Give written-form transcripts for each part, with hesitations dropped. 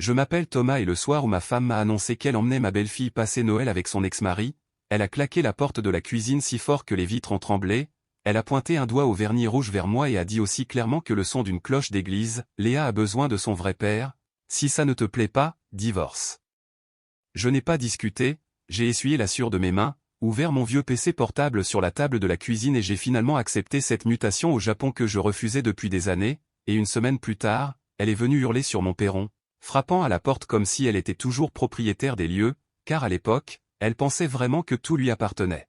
Je m'appelle Thomas et le soir où ma femme m'a annoncé qu'elle emmenait ma belle-fille passer Noël avec son ex-mari, elle a claqué la porte de la cuisine si fort que les vitres ont tremblé, elle a pointé un doigt au vernis rouge vers moi et a dit aussi clairement que le son d'une cloche d'église, Léa a besoin de son vrai père, si ça ne te plaît pas, divorce. Je n'ai pas discuté, j'ai essuyé la sueur de mes mains, ouvert mon vieux PC portable sur la table de la cuisine et j'ai finalement accepté cette mutation au Japon que je refusais depuis des années, et une semaine plus tard, elle est venue hurler sur mon perron, frappant à la porte comme si elle était toujours propriétaire des lieux, car à l'époque, elle pensait vraiment que tout lui appartenait.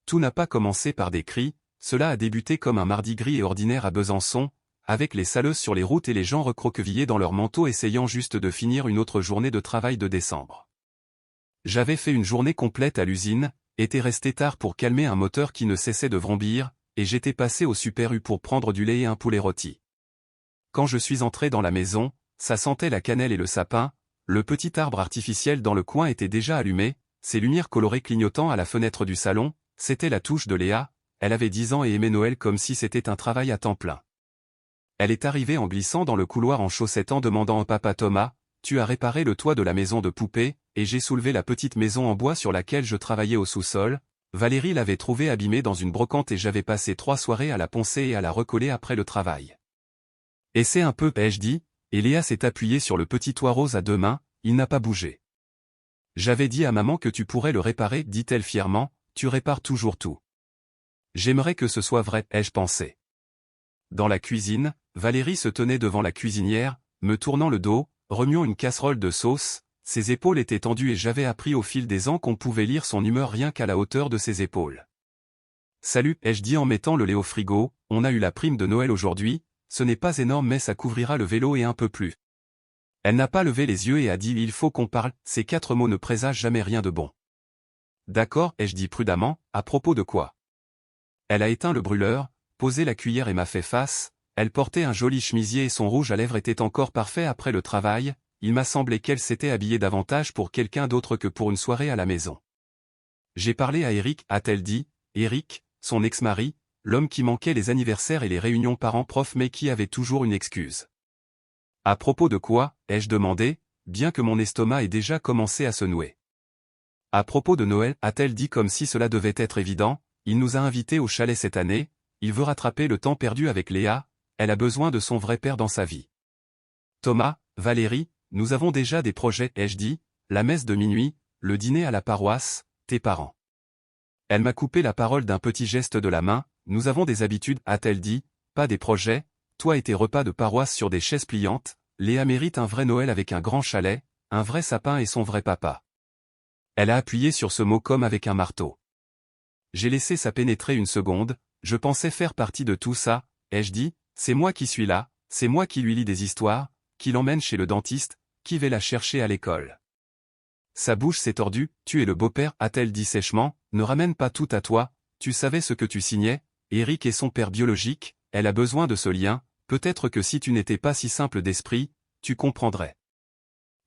Tout n'a pas commencé par des cris, cela a débuté comme un mardi gris et ordinaire à Besançon, avec les saleuses sur les routes et les gens recroquevillés dans leurs manteaux essayant juste de finir une autre journée de travail de décembre. J'avais fait une journée complète à l'usine, était resté tard pour calmer un moteur qui ne cessait de vrombir, et j'étais passé au Super U pour prendre du lait et un poulet rôti. Quand je suis entré dans la maison, ça sentait la cannelle et le sapin, le petit arbre artificiel dans le coin était déjà allumé, ses lumières colorées clignotant à la fenêtre du salon, c'était la touche de Léa, elle avait 10 ans et aimait Noël comme si c'était un travail à temps plein. Elle est arrivée en glissant dans le couloir en chaussettes en demandant au papa Thomas, « Tu as réparé le toit de la maison de poupée ?» et j'ai soulevé la petite maison en bois sur laquelle je travaillais au sous-sol. Valérie l'avait trouvée abîmée dans une brocante et j'avais passé 3 soirées à la poncer et à la recoller après le travail. Et c'est un peu, ai-je dit, et Léa s'est appuyée sur le petit toit rose à 2 mains, il n'a pas bougé. J'avais dit à maman que tu pourrais le réparer, dit-elle fièrement, tu répares toujours tout. J'aimerais que ce soit vrai, ai-je pensé. Dans la cuisine, Valérie se tenait devant la cuisinière, me tournant le dos, remuant une casserole de sauce, ses épaules étaient tendues et j'avais appris au fil des ans qu'on pouvait lire son humeur rien qu'à la hauteur de ses épaules. Salut, ai-je dit en mettant le lait au frigo, on a eu la prime de Noël aujourd'hui, ce n'est pas énorme mais ça couvrira le vélo et un peu plus. Elle n'a pas levé les yeux et a dit il faut qu'on parle, ces 4 mots ne présagent jamais rien de bon. D'accord, ai-je dit prudemment, à propos de quoi? Elle a éteint le brûleur, posé la cuillère et m'a fait face, elle portait un joli chemisier et son rouge à lèvres était encore parfait après le travail, il m'a semblé qu'elle s'était habillée davantage pour quelqu'un d'autre que pour une soirée à la maison. J'ai parlé à Eric, a-t-elle dit, Eric, son ex-mari, l'homme qui manquait les anniversaires et les réunions parents-prof mais qui avait toujours une excuse. À propos de quoi, ai-je demandé, bien que mon estomac ait déjà commencé à se nouer. À propos de Noël, a-t-elle dit comme si cela devait être évident, il nous a invités au chalet cette année, il veut rattraper le temps perdu avec Léa, elle a besoin de son vrai père dans sa vie. Thomas, Valérie, nous avons déjà des projets, ai-je dit, la messe de minuit, le dîner à la paroisse, tes parents. Elle m'a coupé la parole d'un petit geste de la main, nous avons des habitudes, a-t-elle dit, pas des projets, toi et tes repas de paroisse sur des chaises pliantes, Léa mérite un vrai Noël avec un grand chalet, un vrai sapin et son vrai papa. Elle a appuyé sur ce mot comme avec un marteau. J'ai laissé ça pénétrer une seconde, je pensais faire partie de tout ça, ai-je dit, c'est moi qui suis là, c'est moi qui lui lis des histoires, qui l'emmène chez le dentiste, qui vais la chercher à l'école. Sa bouche s'est tordue, tu es le beau-père, a-t-elle dit sèchement, ne ramène pas tout à toi, tu savais ce que tu signais, Eric est son père biologique, elle a besoin de ce lien, peut-être que si tu n'étais pas si simple d'esprit, tu comprendrais.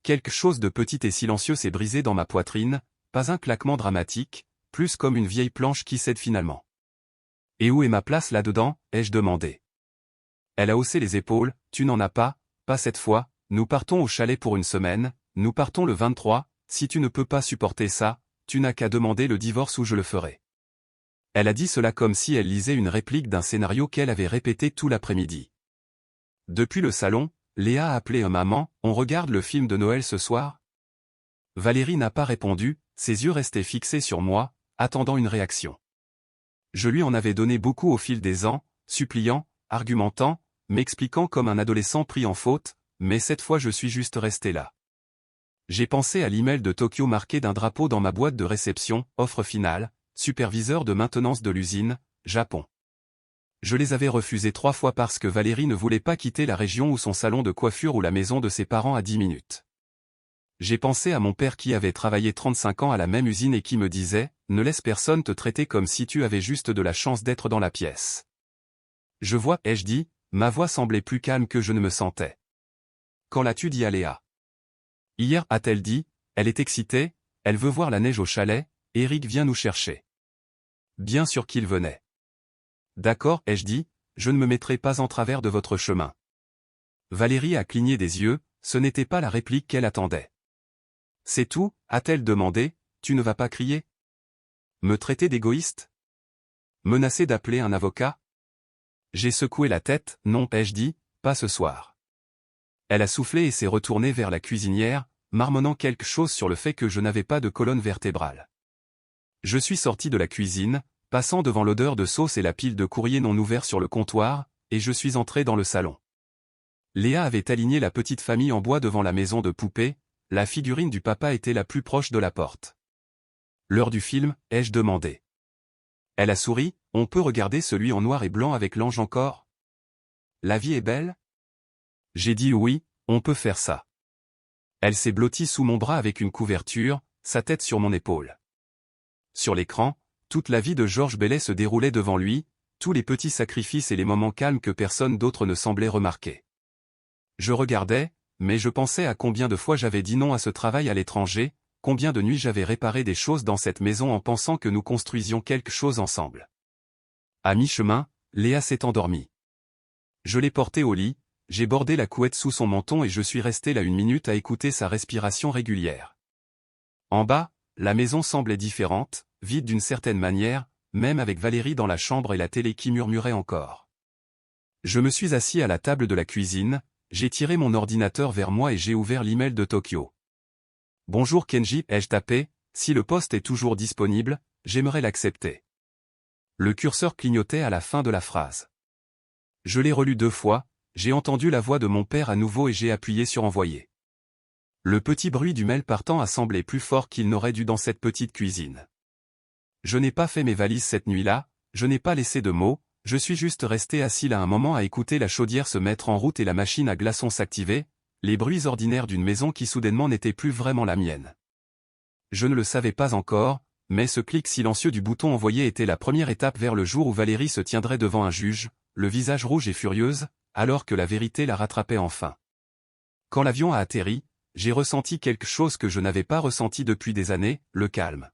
Quelque chose de petit et silencieux s'est brisé dans ma poitrine, pas un claquement dramatique, plus comme une vieille planche qui cède finalement. Et où est ma place là-dedans, ai-je demandé. Elle a haussé les épaules, tu n'en as pas cette fois, nous partons au chalet pour une semaine, nous partons le 23, si tu ne peux pas supporter ça, tu n'as qu'à demander le divorce ou je le ferai. Elle a dit cela comme si elle lisait une réplique d'un scénario qu'elle avait répété tout l'après-midi. Depuis le salon, Léa a appelé maman, on regarde le film de Noël ce soir? Valérie n'a pas répondu, ses yeux restaient fixés sur moi, attendant une réaction. Je lui en avais donné beaucoup au fil des ans, suppliant, argumentant, m'expliquant comme un adolescent pris en faute, mais cette fois je suis juste resté là. J'ai pensé à l'email de Tokyo marqué d'un drapeau dans ma boîte de réception, offre finale, superviseur de maintenance de l'usine, Japon. Je les avais refusés 3 fois parce que Valérie ne voulait pas quitter la région ou son salon de coiffure ou la maison de ses parents à 10 minutes. J'ai pensé à mon père qui avait travaillé 35 ans à la même usine et qui me disait, ne laisse personne te traiter comme si tu avais juste de la chance d'être dans la pièce. Je vois, ai-je dit, ma voix semblait plus calme que je ne me sentais. Quand l'as-tu dit à Léa? Hier, a-t-elle dit, elle est excitée, elle veut voir la neige au chalet, Eric vient nous chercher. Bien sûr qu'il venait. D'accord, ai-je dit, je ne me mettrai pas en travers de votre chemin. Valérie a cligné des yeux, ce n'était pas la réplique qu'elle attendait. C'est tout, a-t-elle demandé, tu ne vas pas crier? Me traiter d'égoïste? Menacer d'appeler un avocat? J'ai secoué la tête, non, ai-je dit, pas ce soir. Elle a soufflé et s'est retournée vers la cuisinière, marmonnant quelque chose sur le fait que je n'avais pas de colonne vertébrale. Je suis sorti de la cuisine, passant devant l'odeur de sauce et la pile de courriers non ouverts sur le comptoir, et je suis entré dans le salon. Léa avait aligné la petite famille en bois devant la maison de poupée, la figurine du papa était la plus proche de la porte. L'heure du film, ai-je demandé. Elle a souri, on peut regarder celui en noir et blanc avec l'ange encore? La vie est belle? J'ai dit oui, on peut faire ça. Elle s'est blottie sous mon bras avec une couverture, sa tête sur mon épaule. Sur l'écran, toute la vie de Georges Bellet se déroulait devant lui, tous les petits sacrifices et les moments calmes que personne d'autre ne semblait remarquer. Je regardais, mais je pensais à combien de fois j'avais dit non à ce travail à l'étranger, combien de nuits j'avais réparé des choses dans cette maison en pensant que nous construisions quelque chose ensemble. À mi-chemin, Léa s'est endormie. Je l'ai portée au lit, j'ai bordé la couette sous son menton et je suis resté là 1 minute à écouter sa respiration régulière. En bas, la maison semblait différente, vide d'une certaine manière, même avec Valérie dans la chambre et la télé qui murmurait encore. Je me suis assis à la table de la cuisine, j'ai tiré mon ordinateur vers moi et j'ai ouvert l'email de Tokyo. Bonjour Kenji, ai-je tapé, si le poste est toujours disponible, j'aimerais l'accepter. Le curseur clignotait à la fin de la phrase. Je l'ai relu 2 fois, j'ai entendu la voix de mon père à nouveau et j'ai appuyé sur envoyer. Le petit bruit du mail partant a semblé plus fort qu'il n'aurait dû dans cette petite cuisine. Je n'ai pas fait mes valises cette nuit-là, je n'ai pas laissé de mots, je suis juste resté assis là un moment à écouter la chaudière se mettre en route et la machine à glaçons s'activer, les bruits ordinaires d'une maison qui soudainement n'était plus vraiment la mienne. Je ne le savais pas encore, mais ce clic silencieux du bouton envoyé était la première étape vers le jour où Valérie se tiendrait devant un juge, le visage rouge et furieuse, alors que la vérité la rattrapait enfin. Quand l'avion a atterri, j'ai ressenti quelque chose que je n'avais pas ressenti depuis des années, le calme.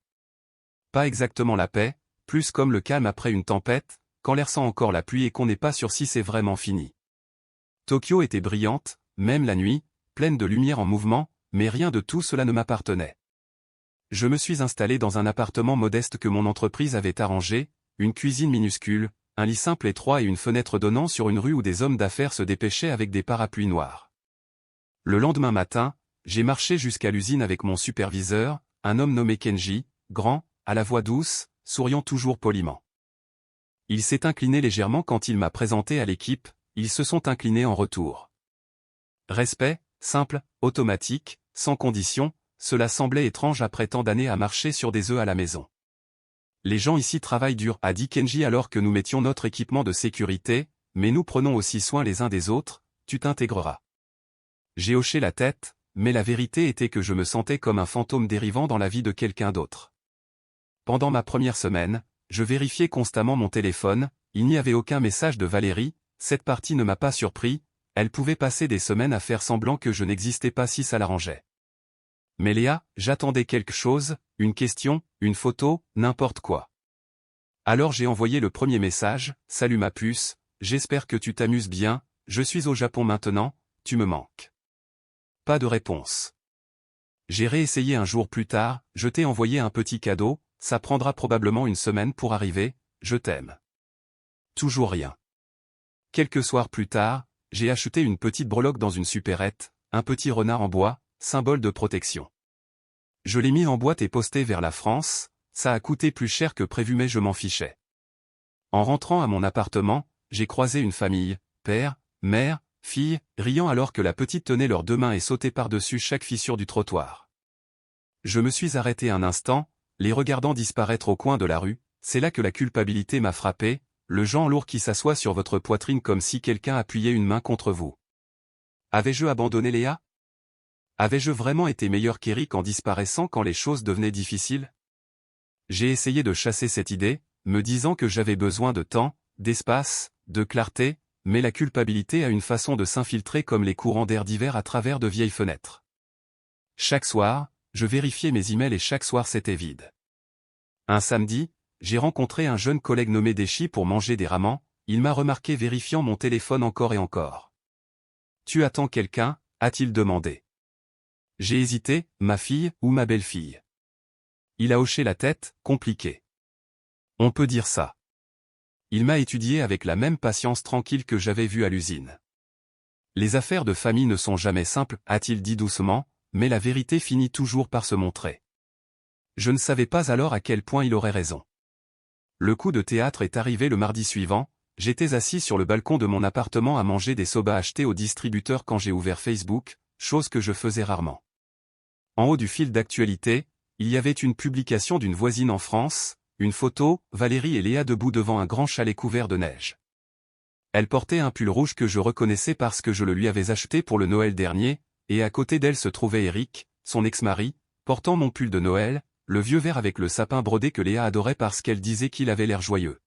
Pas exactement la paix, plus comme le calme après une tempête, quand l'air sent encore la pluie et qu'on n'est pas sûr si c'est vraiment fini. Tokyo était brillante, même la nuit, pleine de lumière en mouvement, mais rien de tout cela ne m'appartenait. Je me suis installé dans un appartement modeste que mon entreprise avait arrangé, une cuisine minuscule, un lit simple étroit et une fenêtre donnant sur une rue où des hommes d'affaires se dépêchaient avec des parapluies noirs. Le lendemain matin, j'ai marché jusqu'à l'usine avec mon superviseur, un homme nommé Kenji, grand, à la voix douce, souriant toujours poliment. Il s'est incliné légèrement quand il m'a présenté à l'équipe, ils se sont inclinés en retour. Respect, simple, automatique, sans condition, cela semblait étrange après tant d'années à marcher sur des œufs à la maison. Les gens ici travaillent dur, a dit Kenji alors que nous mettions notre équipement de sécurité, mais nous prenons aussi soin les uns des autres, tu t'intégreras. J'ai hoché la tête, mais la vérité était que je me sentais comme un fantôme dérivant dans la vie de quelqu'un d'autre. Pendant ma première semaine, je vérifiais constamment mon téléphone, il n'y avait aucun message de Valérie, cette partie ne m'a pas surpris, elle pouvait passer des semaines à faire semblant que je n'existais pas si ça l'arrangeait. Mais Léa, j'attendais quelque chose, une question, une photo, n'importe quoi. Alors j'ai envoyé le premier message, salut ma puce, j'espère que tu t'amuses bien, je suis au Japon maintenant, tu me manques. Pas de réponse. J'ai réessayé un jour plus tard, je t'ai envoyé un petit cadeau, ça prendra probablement 1 semaine pour arriver, je t'aime. Toujours rien. Quelques soirs plus tard, j'ai acheté une petite breloque dans une supérette, un petit renard en bois, symbole de protection. Je l'ai mis en boîte et posté vers la France, ça a coûté plus cher que prévu mais je m'en fichais. En rentrant à mon appartement, j'ai croisé une famille, père, mère, fille, riant alors que la petite tenait leurs 2 mains et sautait par-dessus chaque fissure du trottoir. Je me suis arrêté un instant, les regardant disparaître au coin de la rue, c'est là que la culpabilité m'a frappé, le genre lourd qui s'assoit sur votre poitrine comme si quelqu'un appuyait une main contre vous. Avais-je abandonné Léa? Avais-je vraiment été meilleur qu'Eric en disparaissant quand les choses devenaient difficiles? J'ai essayé de chasser cette idée, me disant que j'avais besoin de temps, d'espace, de clarté, mais la culpabilité a une façon de s'infiltrer comme les courants d'air d'hiver à travers de vieilles fenêtres. Chaque soir, je vérifiais mes emails et chaque soir c'était vide. Un samedi, j'ai rencontré un jeune collègue nommé Deshi pour manger des ramen, il m'a remarqué vérifiant mon téléphone encore et encore. Tu attends quelqu'un, a-t-il demandé. J'ai hésité, ma fille ou ma belle-fille. Il a hoché la tête, compliqué. On peut dire ça. Il m'a étudié avec la même patience tranquille que j'avais vu à l'usine. Les affaires de famille ne sont jamais simples, a-t-il dit doucement, mais la vérité finit toujours par se montrer. Je ne savais pas alors à quel point il aurait raison. Le coup de théâtre est arrivé le mardi suivant, j'étais assis sur le balcon de mon appartement à manger des sodas achetés au distributeur quand j'ai ouvert Facebook, chose que je faisais rarement. En haut du fil d'actualité, il y avait une publication d'une voisine en France, une photo, Valérie et Léa debout devant un grand chalet couvert de neige. Elle portait un pull rouge que je reconnaissais parce que je le lui avais acheté pour le Noël dernier, et à côté d'elle se trouvait Eric, son ex-mari, portant mon pull de Noël, le vieux vert avec le sapin brodé que Léa adorait parce qu'elle disait qu'il avait l'air joyeux.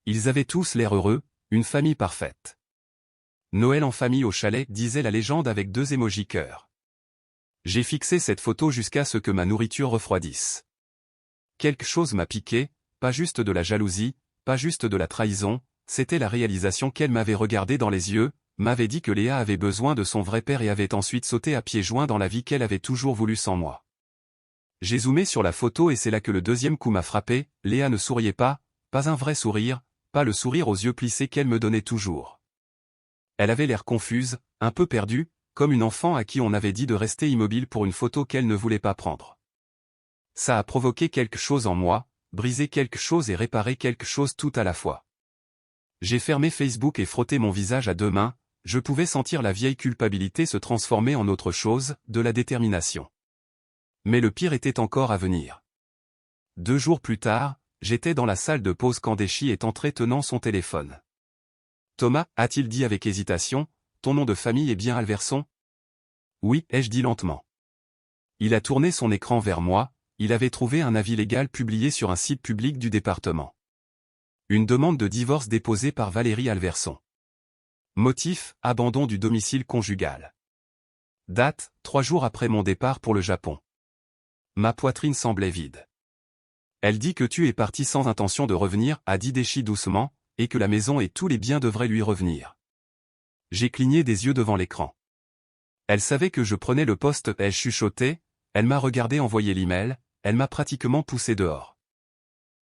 Ils avaient tous l'air heureux, une famille parfaite. Noël en famille au chalet, disait la légende avec 2 émojis cœur. J'ai fixé cette photo jusqu'à ce que ma nourriture refroidisse. Quelque chose m'a piqué, pas juste de la jalousie, pas juste de la trahison, c'était la réalisation qu'elle m'avait regardé dans les yeux, m'avait dit que Léa avait besoin de son vrai père et avait ensuite sauté à pieds joints dans la vie qu'elle avait toujours voulu sans moi. J'ai zoomé sur la photo et c'est là que le deuxième coup m'a frappé, Léa ne souriait pas un vrai sourire, pas le sourire aux yeux plissés qu'elle me donnait toujours. Elle avait l'air confuse, un peu perdue, comme une enfant à qui on avait dit de rester immobile pour une photo qu'elle ne voulait pas prendre. Ça a provoqué quelque chose en moi, brisé quelque chose et réparé quelque chose tout à la fois. J'ai fermé Facebook et frotté mon visage à 2 mains, je pouvais sentir la vieille culpabilité se transformer en autre chose, de la détermination. Mais le pire était encore à venir. 2 jours plus tard, j'étais dans la salle de pause quand Déchi est entré tenant son téléphone. Thomas, a-t-il dit avec hésitation, ton nom de famille est bien Alverson? Oui, ai-je dit lentement. Il a tourné son écran vers moi, il avait trouvé un avis légal publié sur un site public du département. Une demande de divorce déposée par Valérie Alverson. Motif, abandon du domicile conjugal. Date, 3 jours après mon départ pour le Japon. Ma poitrine semblait vide. Elle dit que tu es parti sans intention de revenir, a dit Déchi doucement, et que la maison et tous les biens devraient lui revenir. J'ai cligné des yeux devant l'écran. Elle savait que je prenais le poste, ai-je chuchoté, elle m'a regardé envoyer l'email, elle m'a pratiquement poussé dehors.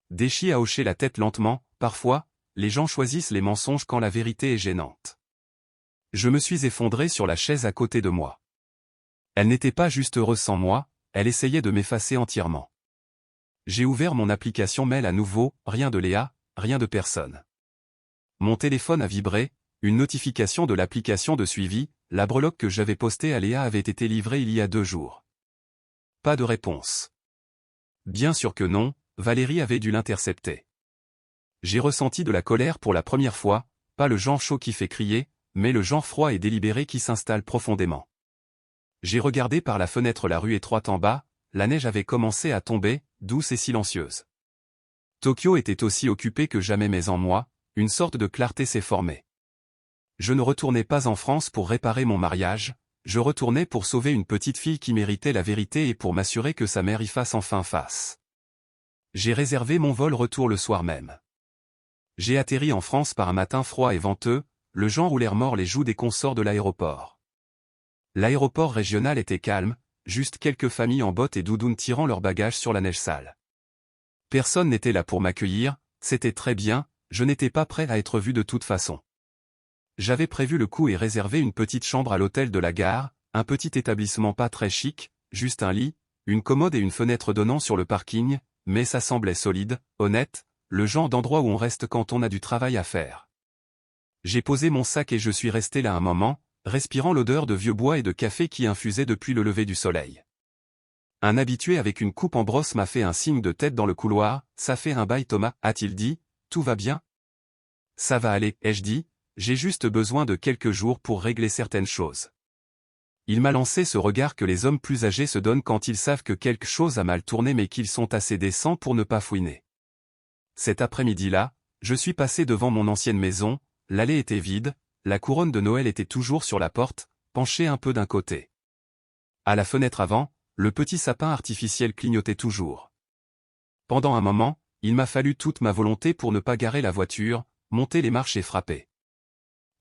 Déchi a hoché la tête lentement, parfois, les gens choisissent les mensonges quand la vérité est gênante. Je me suis effondré sur la chaise à côté de moi. Elle n'était pas juste heureuse sans moi, elle essayait de m'effacer entièrement. J'ai ouvert mon application mail à nouveau, rien de Léa, rien de personne. Mon téléphone a vibré, une notification de l'application de suivi, la breloque que j'avais postée à Léa avait été livrée il y a 2 jours. Pas de réponse. Bien sûr que non, Valérie avait dû l'intercepter. J'ai ressenti de la colère pour la première fois, pas le genre chaud qui fait crier, mais le genre froid et délibéré qui s'installe profondément. J'ai regardé par la fenêtre la rue étroite en bas, la neige avait commencé à tomber, douce et silencieuse. Tokyo était aussi occupé que jamais mais en moi, une sorte de clarté s'est formée. Je ne retournais pas en France pour réparer mon mariage, je retournais pour sauver une petite fille qui méritait la vérité et pour m'assurer que sa mère y fasse enfin face. J'ai réservé mon vol retour le soir même. J'ai atterri en France par un matin froid et venteux, le genre où l'air mord les joues des consorts de l'aéroport. L'aéroport régional était calme, juste quelques familles en bottes et doudounes tirant leurs bagages sur la neige sale. Personne n'était là pour m'accueillir, c'était très bien, je n'étais pas prêt à être vu de toute façon. J'avais prévu le coup et réservé une petite chambre à l'hôtel de la gare, un petit établissement pas très chic, juste un lit, une commode et une fenêtre donnant sur le parking, mais ça semblait solide, honnête, le genre d'endroit où on reste quand on a du travail à faire. J'ai posé mon sac et je suis resté là un moment, respirant l'odeur de vieux bois et de café qui infusait depuis le lever du soleil. Un habitué avec une coupe en brosse m'a fait un signe de tête dans le couloir, ça fait un bail Thomas, a-t-il dit, tout va bien? Ça va aller, ai-je dit, j'ai juste besoin de quelques jours pour régler certaines choses. Il m'a lancé ce regard que les hommes plus âgés se donnent quand ils savent que quelque chose a mal tourné mais qu'ils sont assez décents pour ne pas fouiner. Cet après-midi-là, je suis passé devant mon ancienne maison, l'allée était vide, la couronne de Noël était toujours sur la porte, penchée un peu d'un côté. À la fenêtre avant, le petit sapin artificiel clignotait toujours. Pendant un moment, il m'a fallu toute ma volonté pour ne pas garer la voiture, monter les marches et frapper.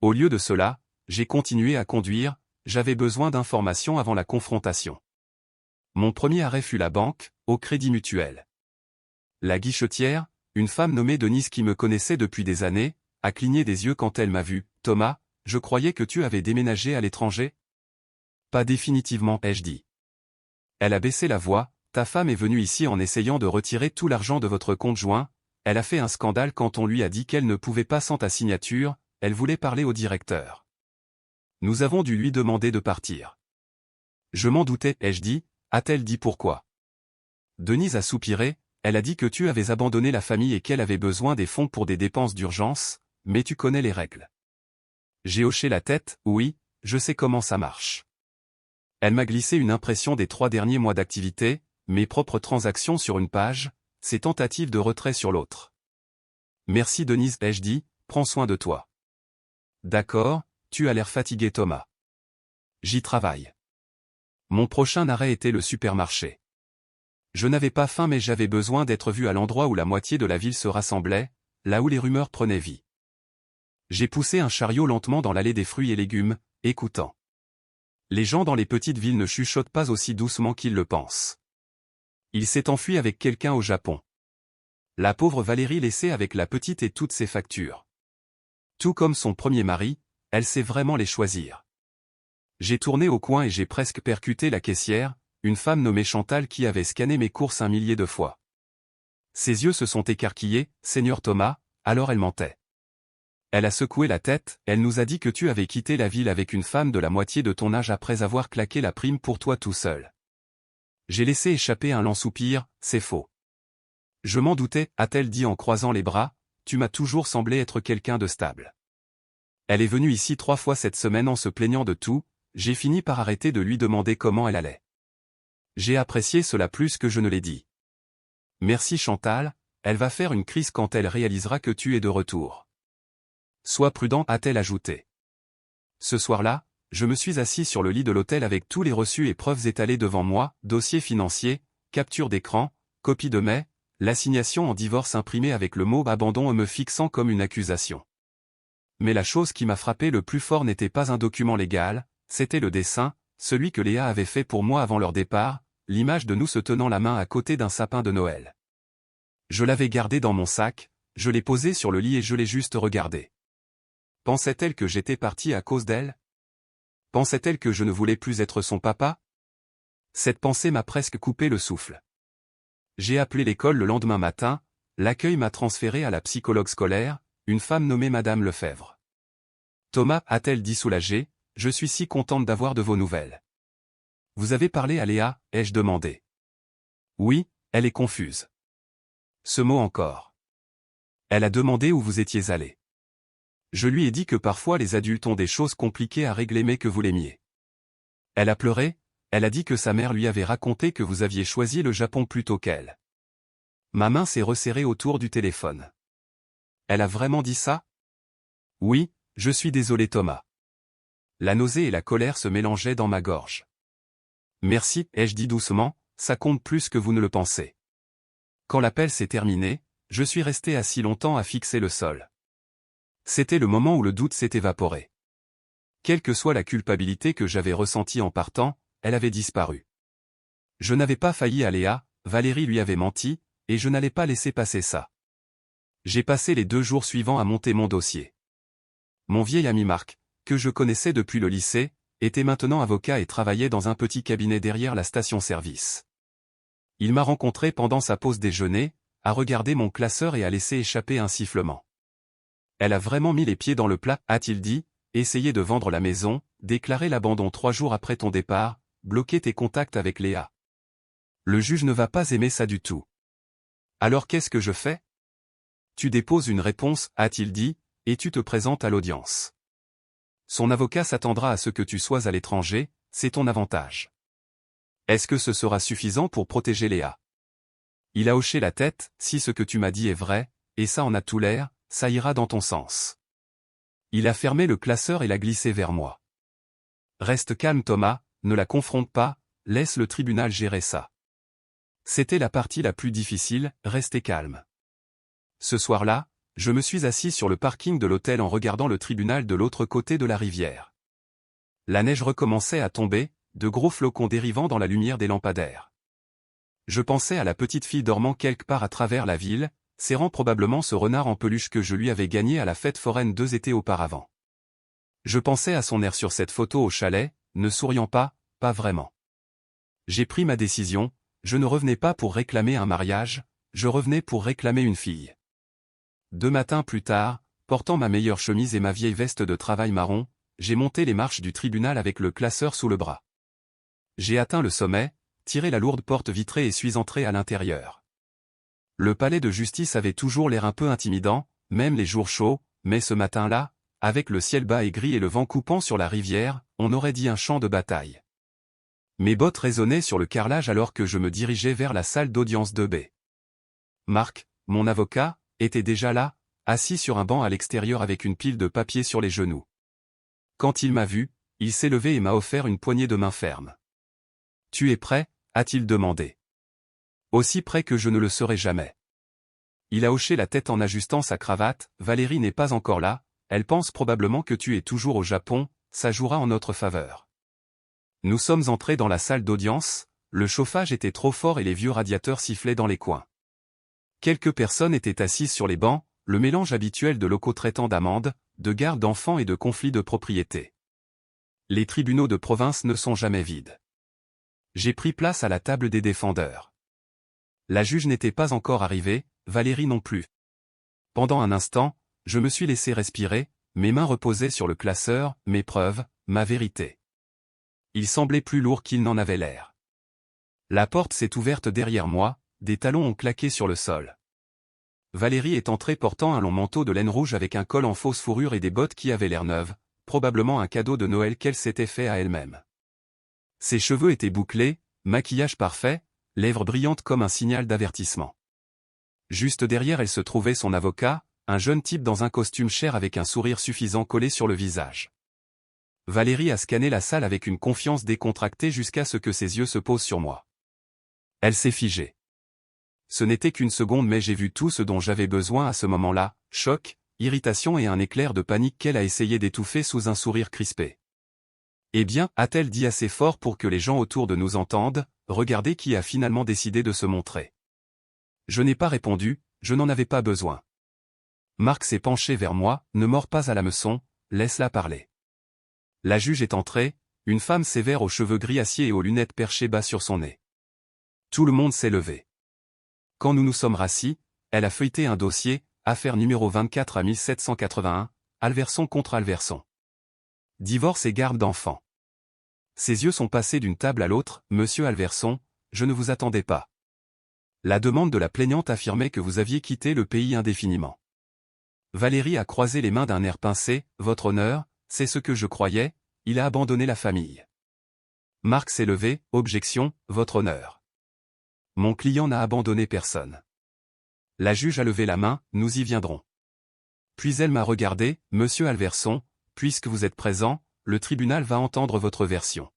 Au lieu de cela, j'ai continué à conduire, j'avais besoin d'informations avant la confrontation. Mon premier arrêt fut la banque, au Crédit Mutuel. La guichetière, une femme nommée Denise qui me connaissait depuis des années, a cligné des yeux quand elle m'a vu. « Thomas, je croyais que tu avais déménagé à l'étranger ?»« Pas définitivement, ai-je dit. » Elle a baissé la voix. « Ta femme est venue ici en essayant de retirer tout l'argent de votre compte joint. Elle a fait un scandale quand on lui a dit qu'elle ne pouvait pas sans ta signature, elle voulait parler au directeur. Nous avons dû lui demander de partir. » Je m'en doutais, ai-je dit. A-t-elle dit pourquoi? Denise a soupiré. Elle a dit que tu avais abandonné la famille et qu'elle avait besoin des fonds pour des dépenses d'urgence, mais tu connais les règles. J'ai hoché la tête. Oui, je sais comment ça marche. Elle m'a glissé une impression des 3 derniers mois d'activité, mes propres transactions sur une page, ses tentatives de retrait sur l'autre. Merci Denise, ai-je dit, prends soin de toi. D'accord, tu as l'air fatigué Thomas. J'y travaille. Mon prochain arrêt était le supermarché. Je n'avais pas faim mais j'avais besoin d'être vu à l'endroit où la moitié de la ville se rassemblait, là où les rumeurs prenaient vie. J'ai poussé un chariot lentement dans l'allée des fruits et légumes, écoutant. Les gens dans les petites villes ne chuchotent pas aussi doucement qu'ils le pensent. Il s'est enfui avec quelqu'un au Japon. La pauvre Valérie laissée avec la petite et toutes ses factures. Tout comme son premier mari, elle sait vraiment les choisir. J'ai tourné au coin et j'ai presque percuté la caissière, une femme nommée Chantal qui avait scanné mes courses 1 millier de fois. Ses yeux se sont écarquillés, « Seigneur Thomas », alors elle mentait. Elle a secoué la tête, elle nous a dit que tu avais quitté la ville avec une femme de la moitié de ton âge après avoir claqué la prime pour toi tout seul. J'ai laissé échapper un lent soupir, c'est faux. Je m'en doutais, a-t-elle dit en croisant les bras, tu m'as toujours semblé être quelqu'un de stable. Elle est venue ici 3 fois cette semaine en se plaignant de tout, j'ai fini par arrêter de lui demander comment elle allait. J'ai apprécié cela plus que je ne l'ai dit. Merci Chantal, elle va faire une crise quand elle réalisera que tu es de retour. Sois prudent, a-t-elle ajouté. Ce soir-là, je me suis assis sur le lit de l'hôtel avec tous les reçus et preuves étalés devant moi, dossier financier, capture d'écran, copie de mai, l'assignation en divorce imprimée avec le mot abandon me fixant comme une accusation. Mais la chose qui m'a frappé le plus fort n'était pas un document légal, c'était le dessin, celui que Léa avait fait pour moi avant leur départ, l'image de nous se tenant la main à côté d'un sapin de Noël. Je l'avais gardé dans mon sac, je l'ai posé sur le lit et je l'ai juste regardé. Pensait-elle que j'étais parti à cause d'elle? Pensait-elle que je ne voulais plus être son papa? Cette pensée m'a presque coupé le souffle. J'ai appelé l'école le lendemain matin, l'accueil m'a transféré à la psychologue scolaire, une femme nommée Madame Lefebvre. Thomas, a-t-elle dit soulagée, je suis si contente d'avoir de vos nouvelles. Vous avez parlé à Léa, ai-je demandé. Oui, elle est confuse. Ce mot encore. Elle a demandé où vous étiez allé. Je lui ai dit que parfois les adultes ont des choses compliquées à régler mais que vous l'aimiez. Elle a pleuré, elle a dit que sa mère lui avait raconté que vous aviez choisi le Japon plutôt qu'elle. Ma main s'est resserrée autour du téléphone. Elle a vraiment dit ça? Oui, je suis désolé Thomas. La nausée et la colère se mélangeaient dans ma gorge. Merci, ai-je dit doucement, ça compte plus que vous ne le pensez. Quand l'appel s'est terminé, je suis resté assis longtemps à fixer le sol. C'était le moment où le doute s'est évaporé. Quelle que soit la culpabilité que j'avais ressentie en partant, elle avait disparu. Je n'avais pas failli à Léa, Valérie lui avait menti, et je n'allais pas laisser passer ça. J'ai passé les 2 jours suivants à monter mon dossier. Mon vieil ami Marc, que je connaissais depuis le lycée, était maintenant avocat et travaillait dans un petit cabinet derrière la station-service. Il m'a rencontré pendant sa pause déjeuner, a regardé mon classeur et a laissé échapper un sifflement. Elle a vraiment mis les pieds dans le plat, a-t-il dit, essayer de vendre la maison, déclarer l'abandon 3 jours après ton départ, bloquer tes contacts avec Léa. Le juge ne va pas aimer ça du tout. Alors qu'est-ce que je fais? Tu déposes une réponse, a-t-il dit, et tu te présentes à l'audience. Son avocat s'attendra à ce que tu sois à l'étranger, c'est ton avantage. Est-ce que ce sera suffisant pour protéger Léa? Il a hoché la tête, si ce que tu m'as dit est vrai, et ça en a tout l'air, ça ira dans ton sens. Il a fermé le classeur et l'a glissé vers moi. Reste calme Thomas, ne la confronte pas, laisse le tribunal gérer ça. C'était la partie la plus difficile, rester calme. Ce soir-là, je me suis assis sur le parking de l'hôtel en regardant le tribunal de l'autre côté de la rivière. La neige recommençait à tomber, de gros flocons dérivant dans la lumière des lampadaires. Je pensais à la petite fille dormant quelque part à travers la ville, serrant probablement ce renard en peluche que je lui avais gagné à la fête foraine 2 étés auparavant. Je pensais à son air sur cette photo au chalet, ne souriant pas vraiment. J'ai pris ma décision, je ne revenais pas pour réclamer un mariage, je revenais pour réclamer une fille. 2 matins plus tard, portant ma meilleure chemise et ma vieille veste de travail marron, j'ai monté les marches du tribunal avec le classeur sous le bras. J'ai atteint le sommet, tiré la lourde porte vitrée et suis entré à l'intérieur. Le palais de justice avait toujours l'air un peu intimidant, même les jours chauds, mais ce matin-là, avec le ciel bas et gris et le vent coupant sur la rivière, on aurait dit un champ de bataille. Mes bottes résonnaient sur le carrelage alors que je me dirigeais vers la salle d'audience 2B. Marc, mon avocat, était déjà là, assis sur un banc à l'extérieur avec une pile de papier sur les genoux. Quand il m'a vu, il s'est levé et m'a offert une poignée de main ferme. « Tu es prêt ?» a-t-il demandé. Aussi prêt que je ne le serai jamais. Il a hoché la tête en ajustant sa cravate. « Valérie n'est pas encore là, elle pense probablement que tu es toujours au Japon, ça jouera en notre faveur. » Nous sommes entrés dans la salle d'audience, le chauffage était trop fort et les vieux radiateurs sifflaient dans les coins. Quelques personnes étaient assises sur les bancs, le mélange habituel de locaux traitant d'amendes, de gardes d'enfants et de conflits de propriété. Les tribunaux de province ne sont jamais vides. J'ai pris place à la table des défendeurs. La juge n'était pas encore arrivée, Valérie non plus. Pendant un instant, je me suis laissé respirer, mes mains reposaient sur le classeur, mes preuves, ma vérité. Il semblait plus lourd qu'il n'en avait l'air. La porte s'est ouverte derrière moi, des talons ont claqué sur le sol. Valérie est entrée portant un long manteau de laine rouge avec un col en fausse fourrure et des bottes qui avaient l'air neuves, probablement un cadeau de Noël qu'elle s'était fait à elle-même. Ses cheveux étaient bouclés, maquillage parfait, lèvres brillantes comme un signal d'avertissement. Juste derrière elle se trouvait son avocat, un jeune type dans un costume cher avec un sourire suffisant collé sur le visage. Valérie a scanné la salle avec une confiance décontractée jusqu'à ce que ses yeux se posent sur moi. Elle s'est figée. Ce n'était qu'une seconde mais j'ai vu tout ce dont j'avais besoin à ce moment-là, choc, irritation et un éclair de panique qu'elle a essayé d'étouffer sous un sourire crispé. Eh bien, a-t-elle dit assez fort pour que les gens autour de nous entendent, regardez qui a finalement décidé de se montrer. Je n'ai pas répondu, je n'en avais pas besoin. Marc s'est penché vers moi, ne mords pas à l'hameçon, laisse-la parler. La juge est entrée, une femme sévère aux cheveux gris acier et aux lunettes perchées bas sur son nez. Tout le monde s'est levé. Quand nous nous sommes rassis, elle a feuilleté un dossier, affaire numéro 24 à 1781, Alverson contre Alverson. Divorce et garde d'enfants. Ses yeux sont passés d'une table à l'autre, monsieur Alverson, je ne vous attendais pas. La demande de la plaignante affirmait que vous aviez quitté le pays indéfiniment. Valérie a croisé les mains d'un air pincé, votre honneur, c'est ce que je croyais, il a abandonné la famille. Marc s'est levé, objection, votre honneur. Mon client n'a abandonné personne. La juge a levé la main, nous y viendrons. Puis elle m'a regardé, monsieur Alverson, puisque vous êtes présent, le tribunal va entendre votre version.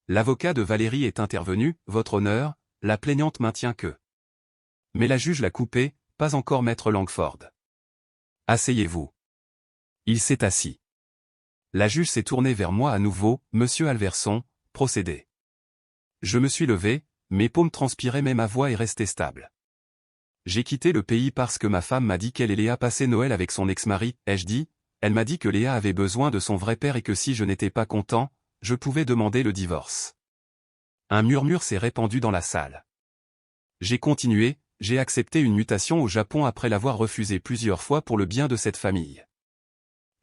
L'avocat de Valérie est intervenu, votre honneur, la plaignante maintient que. Mais la juge l'a coupé, pas encore maître Langford. Asseyez-vous. Il s'est assis. La juge s'est tournée vers moi à nouveau, monsieur Alverson, procédez. Je me suis levé, mes paumes transpiraient mais ma voix est restée stable. J'ai quitté le pays parce que ma femme m'a dit qu'elle et Léa passaient Noël avec son ex-mari, ai-je dit, elle m'a dit que Léa avait besoin de son vrai père et que si je n'étais pas content, je pouvais demander le divorce. Un murmure s'est répandu dans la salle. J'ai continué, j'ai accepté une mutation au Japon après l'avoir refusée plusieurs fois pour le bien de cette famille.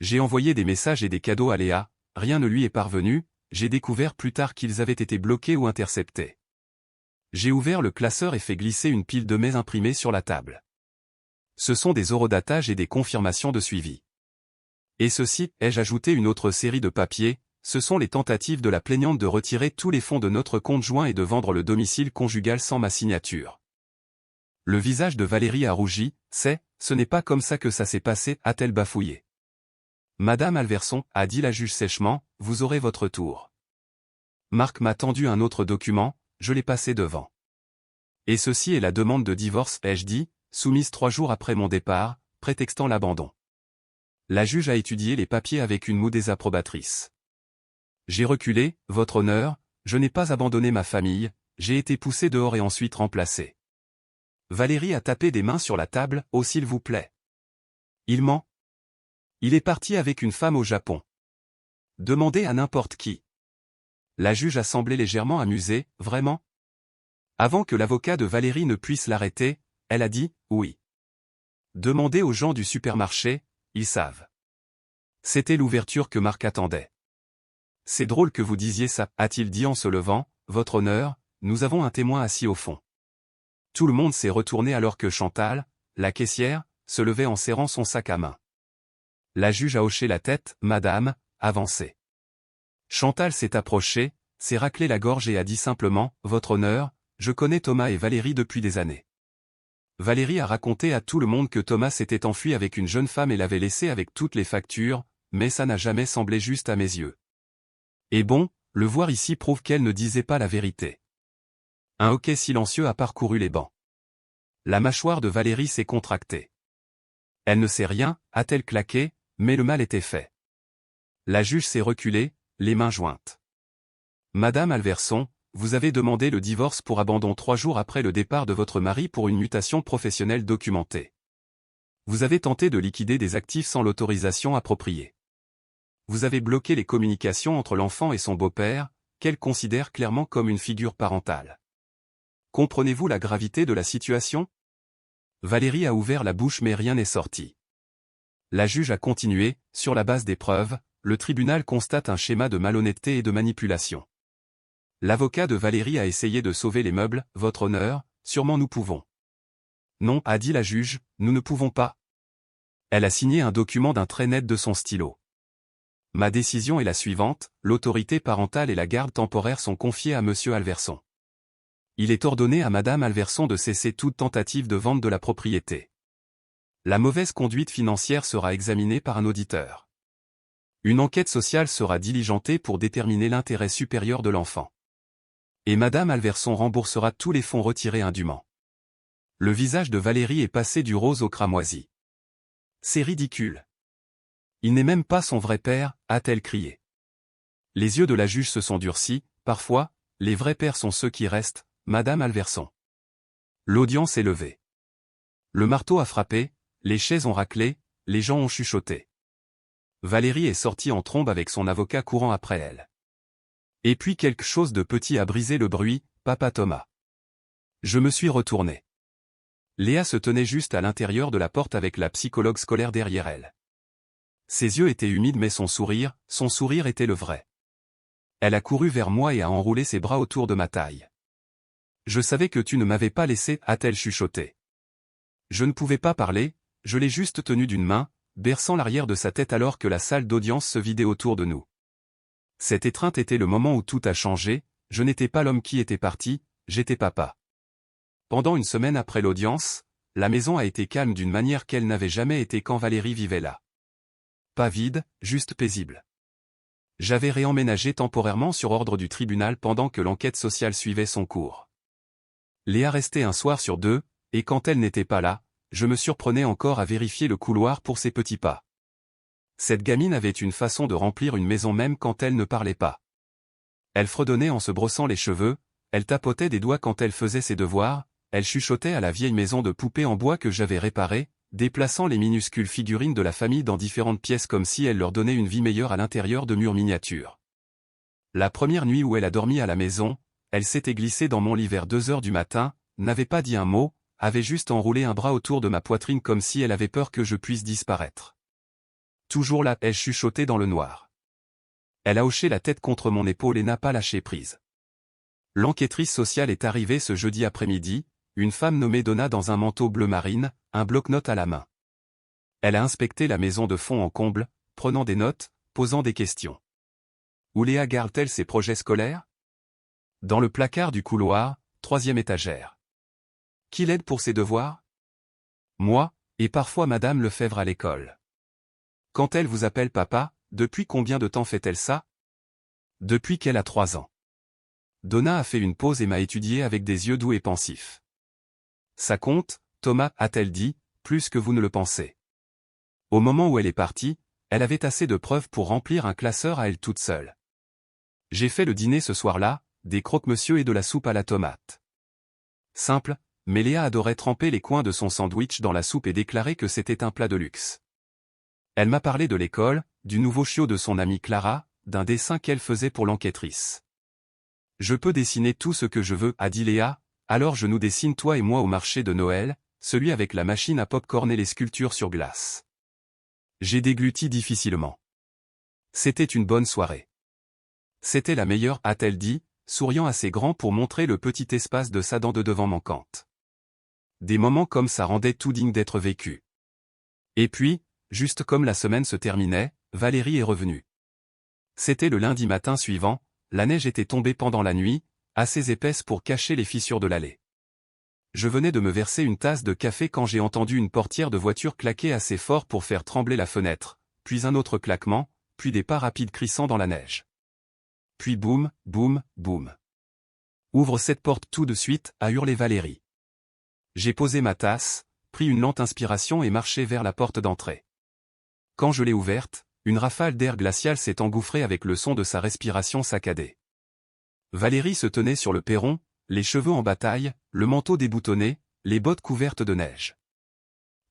J'ai envoyé des messages et des cadeaux à Léa, rien ne lui est parvenu, j'ai découvert plus tard qu'ils avaient été bloqués ou interceptés. J'ai ouvert le classeur et fait glisser une pile de mails imprimés sur la table. Ce sont des horodatages et des confirmations de suivi. Et ceci, ai-je ajouté une autre série de papiers, ce sont les tentatives de la plaignante de retirer tous les fonds de notre compte joint et de vendre le domicile conjugal sans ma signature. Le visage de Valérie a rougi, ce n'est pas comme ça que ça s'est passé, a-t-elle bafouillé. Madame Alverson, a dit la juge sèchement, vous aurez votre tour. Marc m'a tendu un autre document, je l'ai passé devant. Et ceci est la demande de divorce, ai-je dit, soumise 3 jours après mon départ, prétextant l'abandon. La juge a étudié les papiers avec une moue désapprobatrice. J'ai reculé, votre honneur, je n'ai pas abandonné ma famille, j'ai été poussé dehors et ensuite remplacé. Valérie a tapé des mains sur la table, oh s'il vous plaît. Il ment. Il est parti avec une femme au Japon. Demandez à n'importe qui. La juge a semblé légèrement amusée, vraiment? Avant que l'avocat de Valérie ne puisse l'arrêter, elle a dit, oui. Demandez aux gens du supermarché, ils savent. C'était l'ouverture que Marc attendait. C'est drôle que vous disiez ça, a-t-il dit en se levant, votre honneur, nous avons un témoin assis au fond. Tout le monde s'est retourné alors que Chantal, la caissière, se levait en serrant son sac à main. La juge a hoché la tête, madame, avancez. Chantal s'est approchée, s'est raclé la gorge et a dit simplement, votre honneur, je connais Thomas et Valérie depuis des années. Valérie a raconté à tout le monde que Thomas s'était enfui avec une jeune femme et l'avait laissé avec toutes les factures, mais ça n'a jamais semblé juste à mes yeux. Et bon, le voir ici prouve qu'elle ne disait pas la vérité. Un hoquet silencieux a parcouru les bancs. La mâchoire de Valérie s'est contractée. Elle ne sait rien, a-t-elle claqué, mais le mal était fait. La juge s'est reculée, les mains jointes. Madame Alverson, vous avez demandé le divorce pour abandon 3 jours après le départ de votre mari pour une mutation professionnelle documentée. Vous avez tenté de liquider des actifs sans l'autorisation appropriée. Vous avez bloqué les communications entre l'enfant et son beau-père, qu'elle considère clairement comme une figure parentale. Comprenez-vous la gravité de la situation? Valérie a ouvert la bouche mais rien n'est sorti. La juge a continué, sur la base des preuves, le tribunal constate un schéma de malhonnêteté et de manipulation. L'avocat de Valérie a essayé de sauver les meubles, votre honneur, sûrement nous pouvons. Non, a dit la juge, nous ne pouvons pas. Elle a signé un document d'un trait net de son stylo. Ma décision est la suivante, l'autorité parentale et la garde temporaire sont confiées à monsieur Alverson. Il est ordonné à madame Alverson de cesser toute tentative de vente de la propriété. La mauvaise conduite financière sera examinée par un auditeur. Une enquête sociale sera diligentée pour déterminer l'intérêt supérieur de l'enfant. Et madame Alverson remboursera tous les fonds retirés indûment. Le visage de Valérie est passé du rose au cramoisi. C'est ridicule. Il n'est même pas son vrai père, a-t-elle crié. Les yeux de la juge se sont durcis, parfois, les vrais pères sont ceux qui restent, madame Alverson. L'audience est levée. Le marteau a frappé, les chaises ont raclé, les gens ont chuchoté. Valérie est sortie en trombe avec son avocat courant après elle. Et puis quelque chose de petit a brisé le bruit, papa Thomas. Je me suis retourné. Léa se tenait juste à l'intérieur de la porte avec la psychologue scolaire derrière elle. Ses yeux étaient humides mais son sourire était le vrai. Elle a couru vers moi et a enroulé ses bras autour de ma taille. Je savais que tu ne m'avais pas laissé, a-t-elle chuchoté. Je ne pouvais pas parler, je l'ai juste tenu d'une main, berçant l'arrière de sa tête alors que la salle d'audience se vidait autour de nous. Cette étreinte était le moment où tout a changé, je n'étais pas l'homme qui était parti, j'étais papa. Pendant une semaine après l'audience, la maison a été calme d'une manière qu'elle n'avait jamais été quand Valérie vivait là. Pas vide, juste paisible. J'avais réemménagé temporairement sur ordre du tribunal pendant que l'enquête sociale suivait son cours. Léa restait un soir sur 2, et quand elle n'était pas là, je me surprenais encore à vérifier le couloir pour ses petits pas. Cette gamine avait une façon de remplir une maison même quand elle ne parlait pas. Elle fredonnait en se brossant les cheveux, elle tapotait des doigts quand elle faisait ses devoirs, elle chuchotait à la vieille maison de poupées en bois que j'avais réparée, déplaçant les minuscules figurines de la famille dans différentes pièces comme si elle leur donnait une vie meilleure à l'intérieur de murs miniatures. La première nuit où elle a dormi à la maison, elle s'était glissée dans mon lit vers 2 heures du matin, n'avait pas dit un mot, avait juste enroulé un bras autour de ma poitrine comme si elle avait peur que je puisse disparaître. Toujours là, elle chuchotait dans le noir. Elle a hoché la tête contre mon épaule et n'a pas lâché prise. L'enquêtrice sociale est arrivée ce jeudi après-midi, une femme nommée Donna dans un manteau bleu marine, un bloc-notes à la main. Elle a inspecté la maison de fond en comble, prenant des notes, posant des questions. Où Léa garde-t-elle ses projets scolaires? Dans le placard du couloir, 3e étagère. Qui l'aide pour ses devoirs? Moi, et parfois Madame Lefebvre à l'école. Quand elle vous appelle papa, depuis combien de temps fait-elle ça? Depuis qu'elle a 3 ans. Donna a fait une pause et m'a étudié avec des yeux doux et pensifs. Ça compte, Thomas, a-t-elle dit, plus que vous ne le pensez. Au moment où elle est partie, elle avait assez de preuves pour remplir un classeur à elle toute seule. J'ai fait le dîner ce soir-là, des croque-monsieur et de la soupe à la tomate. Simple, mais Léa adorait tremper les coins de son sandwich dans la soupe et déclarer que c'était un plat de luxe. Elle m'a parlé de l'école, du nouveau chiot de son amie Clara, d'un dessin qu'elle faisait pour l'enquêtrice. Je peux dessiner tout ce que je veux, a dit Léa, alors je nous dessine toi et moi au marché de Noël, celui avec la machine à pop-corn et les sculptures sur glace. J'ai dégluti difficilement. C'était une bonne soirée. C'était la meilleure, a-t-elle dit, souriant assez grand pour montrer le petit espace de sa dent de devant manquante. Des moments comme ça rendaient tout digne d'être vécu. Et puis, juste comme la semaine se terminait, Valérie est revenue. C'était le lundi matin suivant, la neige était tombée pendant la nuit, assez épaisse pour cacher les fissures de l'allée. Je venais de me verser une tasse de café quand j'ai entendu une portière de voiture claquer assez fort pour faire trembler la fenêtre, puis un autre claquement, puis des pas rapides crissant dans la neige. Puis boum, boum, boum. Ouvre cette porte tout de suite, a hurlé Valérie. J'ai posé ma tasse, pris une lente inspiration et marché vers la porte d'entrée. Quand je l'ai ouverte, une rafale d'air glacial s'est engouffrée avec le son de sa respiration saccadée. Valérie se tenait sur le perron, les cheveux en bataille, le manteau déboutonné, les bottes couvertes de neige.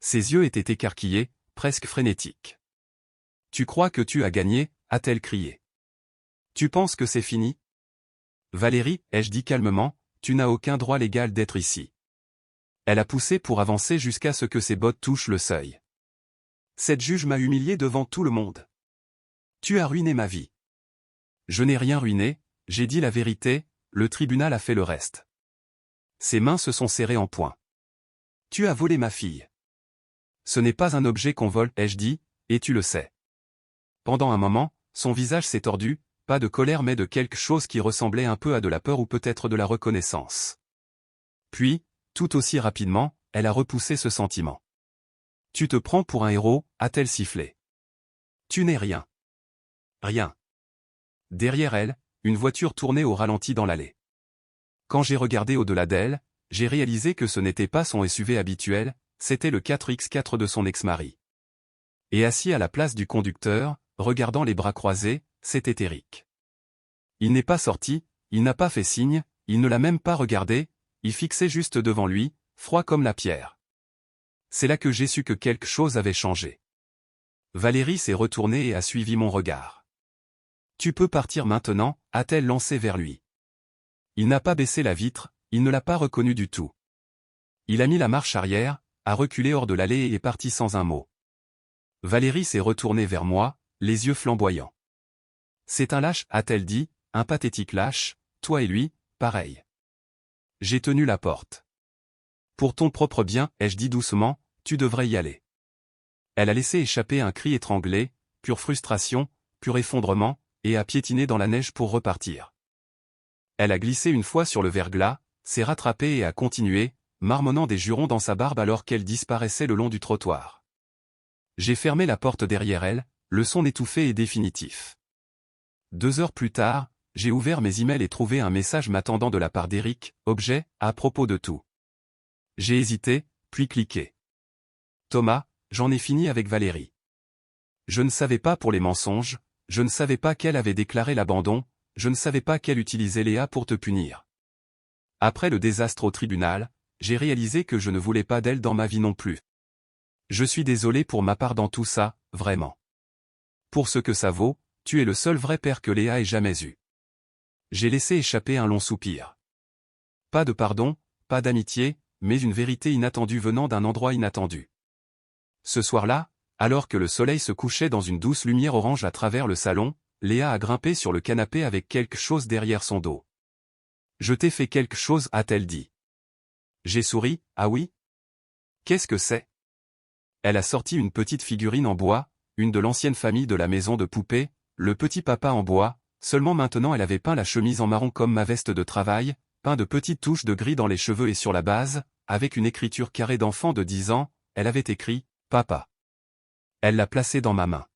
Ses yeux étaient écarquillés, presque frénétiques. « Tu crois que tu as gagné ?» a-t-elle crié. « Tu penses que c'est fini ?» Valérie, ai-je dit calmement, tu n'as aucun droit légal d'être ici. Elle a poussé pour avancer jusqu'à ce que ses bottes touchent le seuil. Cette juge m'a humilié devant tout le monde. Tu as ruiné ma vie. Je n'ai rien ruiné, j'ai dit la vérité, le tribunal a fait le reste. Ses mains se sont serrées en poing. Tu as volé ma fille. Ce n'est pas un objet qu'on vole, ai-je dit, et tu le sais. Pendant un moment, son visage s'est tordu, pas de colère mais de quelque chose qui ressemblait un peu à de la peur ou peut-être de la reconnaissance. Puis, tout aussi rapidement, elle a repoussé ce sentiment. Tu te prends pour un héros, a-t-elle sifflé. Tu n'es rien. Rien. Derrière elle, une voiture tournait au ralenti dans l'allée. Quand j'ai regardé au-delà d'elle, j'ai réalisé que ce n'était pas son SUV habituel, c'était le 4X4 de son ex-mari. Et assis à la place du conducteur, regardant les bras croisés, c'était Eric. Il n'est pas sorti, il n'a pas fait signe, il ne l'a même pas regardé, il fixait juste devant lui, froid comme la pierre. C'est là que j'ai su que quelque chose avait changé. Valérie s'est retournée et a suivi mon regard. Tu peux partir maintenant, a-t-elle lancé vers lui. Il n'a pas baissé la vitre, il ne l'a pas reconnu du tout. Il a mis la marche arrière, a reculé hors de l'allée et est parti sans un mot. Valérie s'est retournée vers moi, les yeux flamboyants. C'est un lâche, a-t-elle dit, un pathétique lâche, toi et lui, pareil. J'ai tenu la porte. Pour ton propre bien, ai-je dit doucement, tu devrais y aller. Elle a laissé échapper un cri étranglé, pure frustration, pur effondrement, et a piétiné dans la neige pour repartir. Elle a glissé une fois sur le verglas, s'est rattrapée et a continué, marmonnant des jurons dans sa barbe alors qu'elle disparaissait le long du trottoir. J'ai fermé la porte derrière elle, le son étouffé et définitif. 2 heures plus tard, j'ai ouvert mes emails et trouvé un message m'attendant de la part d'Eric, objet, à propos de tout. J'ai hésité, puis cliqué. Thomas, j'en ai fini avec Valérie. Je ne savais pas pour les mensonges, je ne savais pas qu'elle avait déclaré l'abandon, je ne savais pas qu'elle utilisait Léa pour te punir. Après le désastre au tribunal, j'ai réalisé que je ne voulais pas d'elle dans ma vie non plus. Je suis désolé pour ma part dans tout ça, vraiment. Pour ce que ça vaut, tu es le seul vrai père que Léa ait jamais eu. J'ai laissé échapper un long soupir. Pas de pardon, pas d'amitié, mais une vérité inattendue venant d'un endroit inattendu. Ce soir-là, alors que le soleil se couchait dans une douce lumière orange à travers le salon, Léa a grimpé sur le canapé avec quelque chose derrière son dos. Je t'ai fait quelque chose, a-t-elle dit. J'ai souri, ah oui? Qu'est-ce que c'est? Elle a sorti une petite figurine en bois, une de l'ancienne famille de la maison de poupées, le petit papa en bois, seulement maintenant elle avait peint la chemise en marron comme ma veste de travail, peint de petites touches de gris dans les cheveux et sur la base, avec une écriture carrée d'enfant de 10 ans, elle avait écrit « Papa ». Elle l'a placé dans ma main.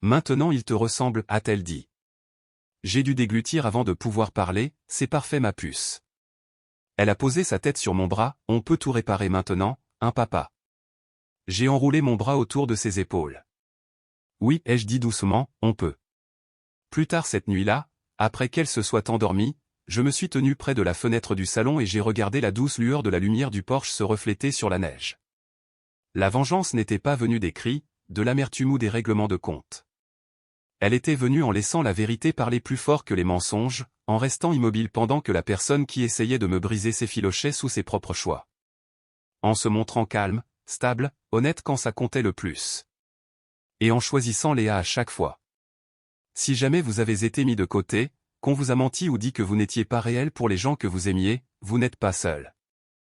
Maintenant il te ressemble, a-t-elle dit. J'ai dû déglutir avant de pouvoir parler, c'est parfait ma puce. Elle a posé sa tête sur mon bras, on peut tout réparer maintenant, hein papa. J'ai enroulé mon bras autour de ses épaules. Oui, ai-je dit doucement, on peut. Plus tard cette nuit-là, Après qu'elle se soit endormie, je me suis tenu près de la fenêtre du salon et j'ai regardé la douce lueur de la lumière du porche se refléter sur la neige. La vengeance n'était pas venue des cris, de l'amertume ou des règlements de compte. Elle était venue en laissant la vérité parler plus fort que les mensonges, en restant immobile pendant que la personne qui essayait de me briser s'effilochait sous ses propres choix. En se montrant calme, stable, honnête quand ça comptait le plus. Et en choisissant Léa à chaque fois. Si jamais vous avez été mis de côté, qu'on vous a menti ou dit que vous n'étiez pas réel pour les gens que vous aimiez, vous n'êtes pas seul.